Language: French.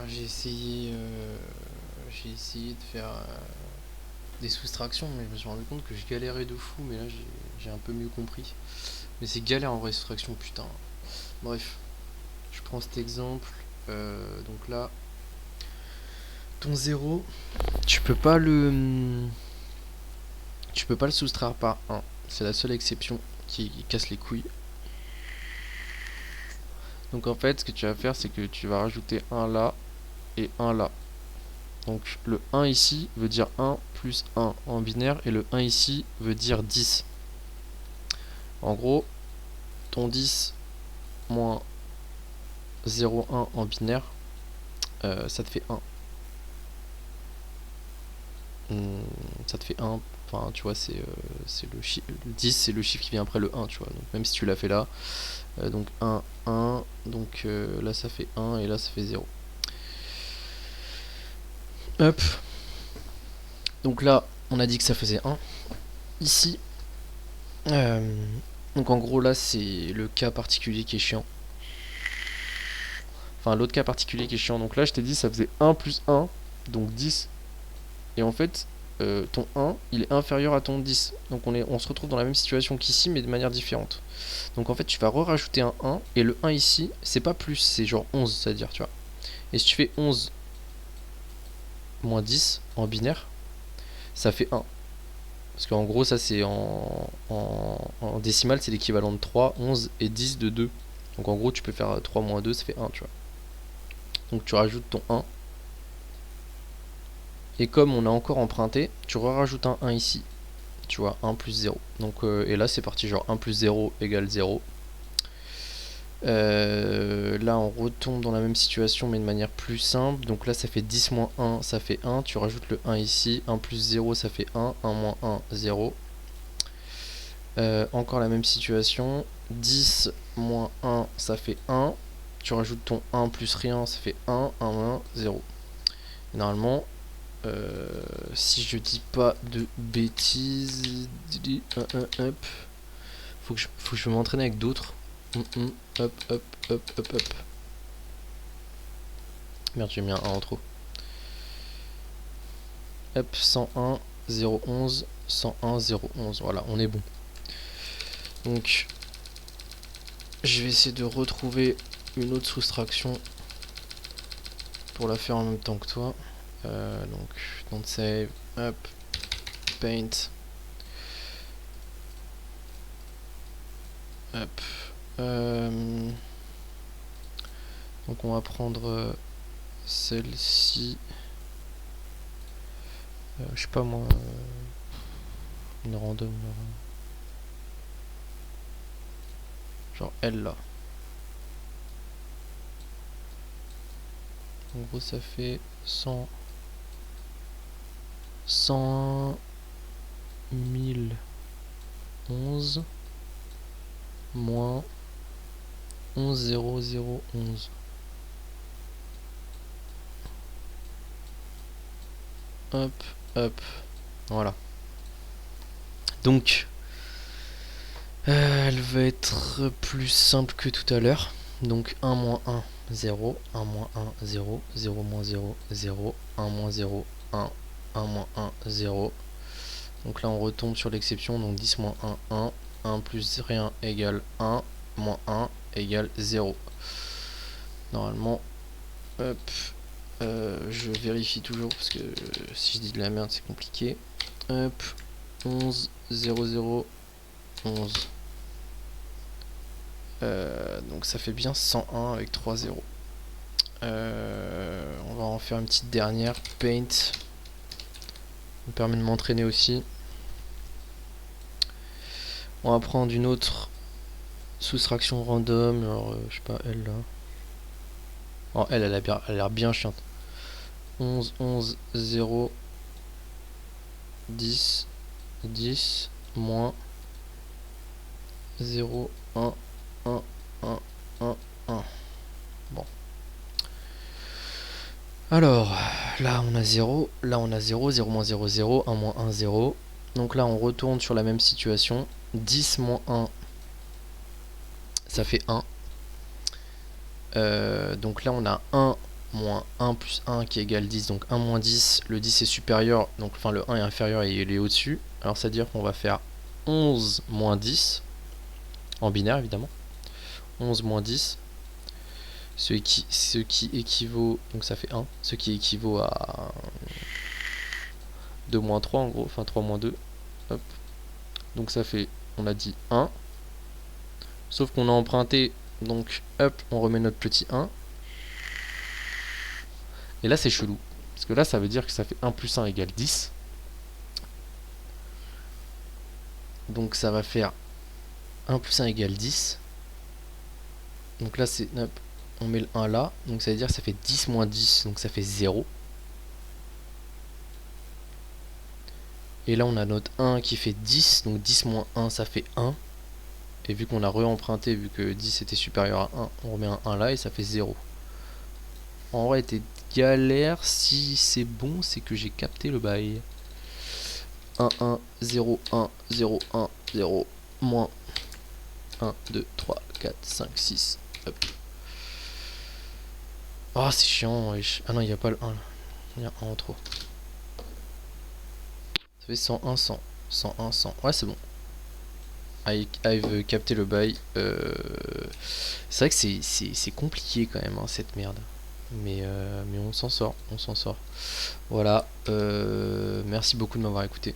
j'ai essayé de faire des soustractions, mais je me suis rendu compte que je galérais de fou, mais là j'ai un peu mieux compris. Mais c'est galère en vrai, soustraction, putain. Bref, je prends cet exemple. Donc là, ton 0, tu peux pas le soustraire par 1. C'est la seule exception qui casse les couilles. Donc en fait, ce que tu vas faire, c'est que tu vas rajouter 1 là et 1 là. Donc le 1 ici veut dire 1 plus 1 en binaire, et le 1 ici veut dire 10. En gros, ton 10 moins 0,1 en binaire, ça te fait 1. Ça te fait 1. Enfin, tu vois, c'est le chiffre. Le 10, c'est le chiffre qui vient après le 1, tu vois. Donc, même si tu l'as fait là, donc 1, 1. Donc là, ça fait 1 et là, ça fait 0. Hop. Donc là, on a dit que ça faisait 1. Ici, donc en gros, là, c'est le cas particulier qui est chiant. Enfin, l'autre cas particulier qui est chiant. Donc là, je t'ai dit, ça faisait 1 plus 1, donc 10. Et en fait, ton 1, il est inférieur à ton 10. Donc on se retrouve dans la même situation qu'ici, mais de manière différente. Donc en fait, tu vas rajouter un 1, et le 1 ici, c'est pas plus, c'est genre 11, c'est-à-dire, tu vois. Et si tu fais 11 moins 10 en binaire, ça fait 1. Parce qu'en gros, ça c'est en décimale, c'est l'équivalent de 3, 11 et 10 de 2. Donc en gros, tu peux faire 3 moins 2, ça fait 1, tu vois. Donc tu rajoutes ton 1. Et comme on a encore emprunté, tu rajoutes un 1 ici. Tu vois, 1 plus 0. Donc, et là, c'est parti, genre 1 plus 0 égale 0. Là, on retombe dans la même situation, mais de manière plus simple. Donc là, ça fait 10 moins 1, ça fait 1. Tu rajoutes le 1 ici. 1 plus 0, ça fait 1. 1 moins 1, 0. Encore la même situation. 10 moins 1, ça fait 1. Tu rajoutes ton 1 plus rien, ça fait 1. 1 moins 0. Et normalement, si je dis pas de bêtises, faut que je m'entraîne avec d'autres. Hop, hop, hop, hop, hop. Merde, j'ai mis un 1 en trop. Hop, 101, 011, 101, 011. Voilà, on est bon. Donc, je vais essayer de retrouver une autre soustraction pour la faire en même temps que toi. Donc, don't save. Hop, paint. Hop. Donc, on va prendre celle-ci. Je sais pas moi. Une random. Genre elle là. En gros, ça fait 100. 101 1011 moins 11 0011. Hop, hop. Voilà. Donc, elle va être plus simple que tout à l'heure. Donc 1 moins 1, 0. 1 moins 1, 0. 0 moins 0, 0. 1 moins 0, 1. 1 moins 1, 0. Donc là, on retombe sur l'exception. Donc 10 moins 1, 1. 1 plus rien égale 1. Moins 1 égale 0. Normalement, hop. Je vérifie toujours parce que si je dis de la merde, c'est compliqué. Hop. 11, 0, 0, 11. Donc ça fait bien 101 avec 3 0. On va en faire une petite dernière. Paint. Ça me permet de m'entraîner aussi. On va prendre une autre soustraction random. Alors, je sais pas, elle là. Oh, elle a l'air bien chiante. 11, 11, 0, 10, 10, moins 0, 1, 1, 1, 1, 1. Bon. Alors, là on a 0, là on a 0, 0 moins 0, 0, 1 moins 1, 0. Donc là on retourne sur la même situation. 10 moins 1, ça fait 1. Donc là on a 1 moins 1 plus 1 qui égale 10, donc 1 moins 10, le 10 est supérieur, donc enfin le 1 est inférieur et il est au-dessus. Alors c'est à dire qu'on va faire 11 moins 10, en binaire évidemment, 11 moins 10, ce qui équivaut, donc ça fait 1, ce qui équivaut à 2 moins 3 en gros, enfin 3 moins 2, hop. Donc ça fait, on a dit 1, sauf qu'on a emprunté, donc hop, on remet notre petit 1. Et là c'est chelou, parce que là ça veut dire que ça fait 1 plus 1 égale 10. Donc ça va faire 1 plus 1 égale 10. Donc là c'est, hop, on met le 1 là, donc ça veut dire que ça fait 10 moins 10, donc ça fait 0. Et là on a notre 1 qui fait 10, donc 10 moins 1 ça fait 1. Et vu qu'on a re-emprunté, vu que 10 était supérieur à 1, on remet un 1 là et ça fait 0. En vrai c'était galère, si c'est bon c'est que j'ai capté le bail. 1, 1, 0, 1, 0, 1, 0, moins 1, 2, 3, 4, 5, 6. Hop. Oh c'est chiant, wesh. Ah non il n'y a pas le 1 là. Il y a un en trop. Ça fait 101, 100. 101, 100. Ouais c'est bon. I've capté le bail. C'est vrai que c'est compliqué quand même hein, cette merde. Mais on s'en sort, on s'en sort. Voilà. Merci beaucoup de m'avoir écouté.